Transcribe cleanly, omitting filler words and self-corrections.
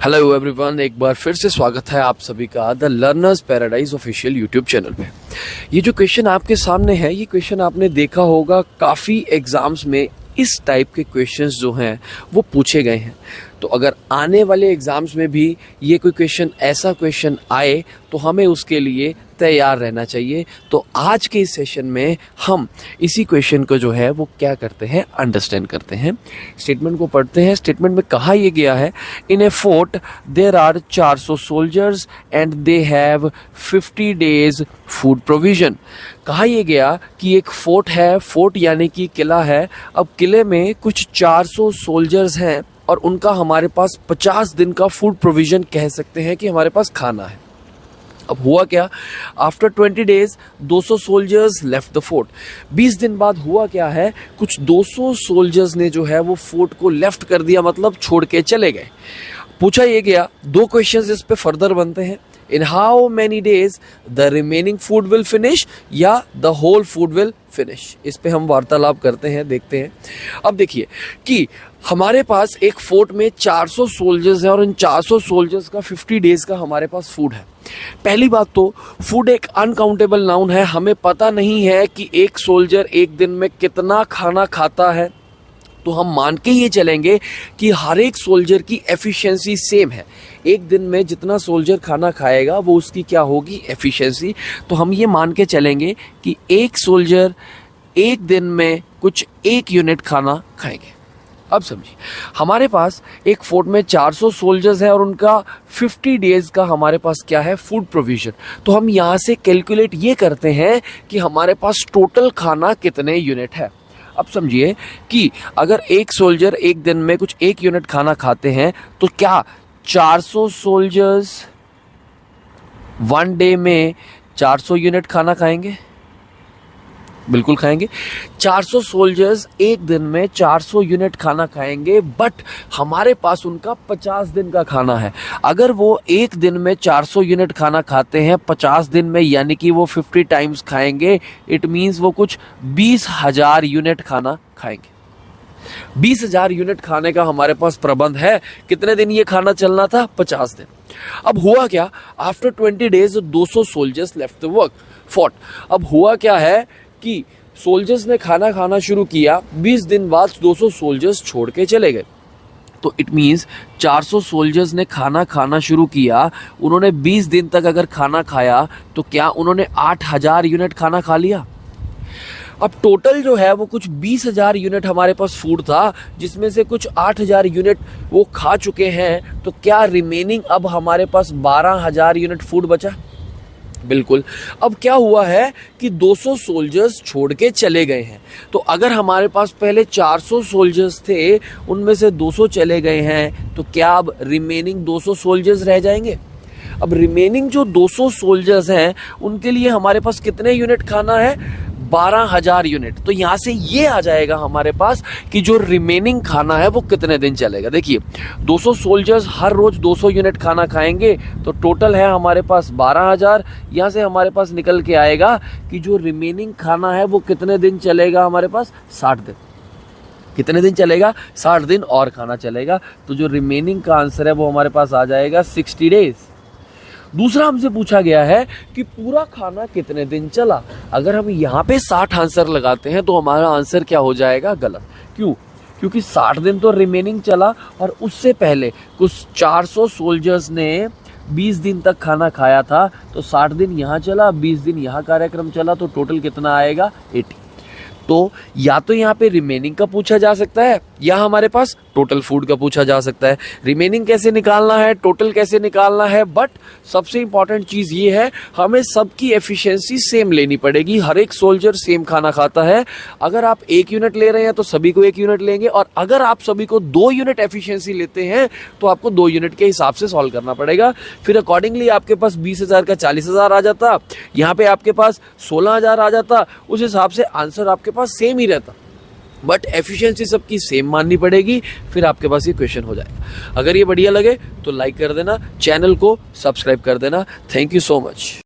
Hello everyone, एक बार फिर से स्वागत है आप सभी का the learners paradise official YouTube channel पे। ये जो क्वेश्चन आपके सामने है, ये क्वेश्चन आपने देखा होगा काफ़ी एग्जाम्स में इस टाइप के क्वेश्चंस जो हैं वो पूछे गए हैं। तो अगर आने वाले एग्जाम्स में भी ये कोई क्वेश्चन ऐसा क्वेश्चन आए तो हमें उसके लिए तैयार रहना चाहिए। तो आज के इस सेशन में हम इसी क्वेश्चन को जो है वो क्या करते हैं, अंडरस्टैंड करते हैं। स्टेटमेंट को पढ़ते हैं। स्टेटमेंट में कहा यह गया है, in a fort there are 400 soldiers and they have 50 days food provision. कहा यह गया कि एक फोर्ट है, फोर्ट यानी कि किला है। अब किले में कुछ 400 सोल्जर्स हैं और उनका हमारे पास 50 दिन का फूड प्रोविजन कह सकते हैं कि हमारे पास खाना है। अब हुआ क्या, after 20 days 200 soldiers left the fort. 20 दिन बाद हुआ क्या है, कुछ 200 सोल्जर्स ने जो है वो फोर्ट को लेफ्ट कर दिया, मतलब छोड़ के चले गए। पूछा ये गया, दो क्वेश्चंस इस पे फर्दर बनते हैं। In how many days the remaining food will finish, या the whole food will finish. इस पे हम वार्तालाप करते हैं, देखते हैं। अब देखिए कि हमारे पास एक फोर्ट में 400 सोल्जर्स हैं और इन 400 सोल्जर्स का 50 डेज का हमारे पास फूड है। पहली बात तो फूड एक अनकाउंटेबल नाउन है। हमें पता नहीं है कि एक सोल्जर एक दिन में कितना खाना खाता है, तो हम मान के ये चलेंगे कि हर एक सोल्जर की एफिशिएंसी सेम है। एक दिन में जितना सोल्जर खाना खाएगा वो उसकी क्या होगी, एफिशिएंसी। तो हम ये मान के चलेंगे कि एक सोल्जर एक दिन में कुछ 1 यूनिट खाना खाएंगे। अब समझिए, हमारे पास एक फोर्ट में 400 सोल्जर्स हैं और उनका 50 डेज का हमारे पास क्या है, फूड प्रोविजन। तो हम यहाँ से कैलकुलेट ये करते हैं कि हमारे पास टोटल खाना कितने यूनिट है। अब समझिए कि अगर एक सोल्जर एक दिन में कुछ 1 यूनिट खाना खाते हैं तो क्या 400 सोल्जर्स 1 डे में 400 यूनिट खाना खाएंगे? बिल्कुल खाएंगे। 400 सोल्जर्स एक दिन में 400 यूनिट खाना खाएंगे, बट हमारे पास उनका 50 दिन का खाना है। अगर वो एक दिन में 400 यूनिट खाना खाते हैं 50 दिन में, यानी कि वो 50 टाइम्स खाएंगे, इट मीन्स वो कुछ 20,000 यूनिट खाना खाएंगे। 20,000 यूनिट खाने का हमारे पास प्रबंध है। कितने दिन ये खाना चलना था? 50 दिन। अब हुआ क्या, after 20 days 200 soldiers left the work fort. अब हुआ क्या है कि सोल्जर्स ने खाना खाना शुरू किया, 20 दिन बाद 200 सोल्जर्स छोड़ के चले गए। तो इट मीन्स 400 सोल्जर्स ने खाना खाना शुरू किया, उन्होंने 20 दिन तक अगर खाना खाया तो क्या उन्होंने 8,000 यूनिट खाना खा लिया। अब टोटल जो है वो कुछ 20,000 यूनिट हमारे पास फूड था, जिसमें से कुछ 8,000 यूनिट वो खा चुके हैं। तो क्या रिमेनिंग अब हमारे पास 12,000 यूनिट फूड बचा? बिल्कुल। अब क्या हुआ है कि 200 सोल्जर्स छोड़ के चले गए हैं। तो अगर हमारे पास पहले 400 सोल्जर्स थे, उनमें से 200 चले गए हैं, तो क्या अब रिमेनिंग 200 सोल्जर्स रह जाएंगे? अब रिमेनिंग जो 200 सोल्जर्स हैं उनके लिए हमारे पास कितने यूनिट खाना है? 12,000 यूनिट। तो यहाँ से ये आ जाएगा हमारे पास कि जो रिमेनिंग खाना है वो कितने दिन चलेगा। देखिए, 200 सोल्जर्स हर रोज 200 यूनिट खाना खाएंगे, तो टोटल है हमारे पास 12,000। यहाँ से हमारे पास निकल के आएगा कि जो रिमेनिंग खाना है वो कितने दिन चलेगा हमारे पास? 60 दिन। कितने दिन चलेगा? 60 दिन और खाना चलेगा। तो जो रिमेनिंग का आंसर है वो हमारे पास आ जाएगा 60 डेज। दूसरा हमसे पूछा गया है कि पूरा खाना कितने दिन चला। अगर हम यहाँ पे 60 आंसर लगाते हैं तो हमारा आंसर क्या हो जाएगा? गलत। क्यों? क्योंकि 60 दिन तो रिमेनिंग चला और उससे पहले कुछ 400 सोल्जर्स ने 20 दिन तक खाना खाया था। तो 60 दिन यहाँ चला, 20 दिन यहाँ कार्यक्रम चला, तो टोटल कितना आएगा? 80। तो या तो यहाँ पे रिमेनिंग का पूछा जा सकता है या हमारे पास टोटल फूड का पूछा जा सकता है। रिमेनिंग कैसे निकालना है, टोटल कैसे निकालना है, बट सबसे इंपॉर्टेंट चीज़ ये है, हमें सबकी एफिशिएंसी सेम लेनी पड़ेगी। हर एक सोल्जर सेम खाना खाता है। अगर आप 1 यूनिट ले रहे हैं तो सभी को 1 यूनिट लेंगे, और अगर आप सभी को 2 यूनिट एफिशिएंसी लेते हैं तो आपको 2 यूनिट के हिसाब से सॉल्व करना पड़ेगा। फिर अकॉर्डिंगली आपके पास 20,000 का 40,000 आ जाता, यहाँ पे आपके पास 16,000 आ जाता। उस हिसाब से आंसर आपके पास सेम ही रहता, बट एफिशिएंसी सबकी सेम माननी पड़ेगी। फिर आपके पास ये क्वेश्चन हो जाएगा। अगर ये बढ़िया लगे तो लाइक कर देना, चैनल को सब्सक्राइब कर देना। Thank you so much.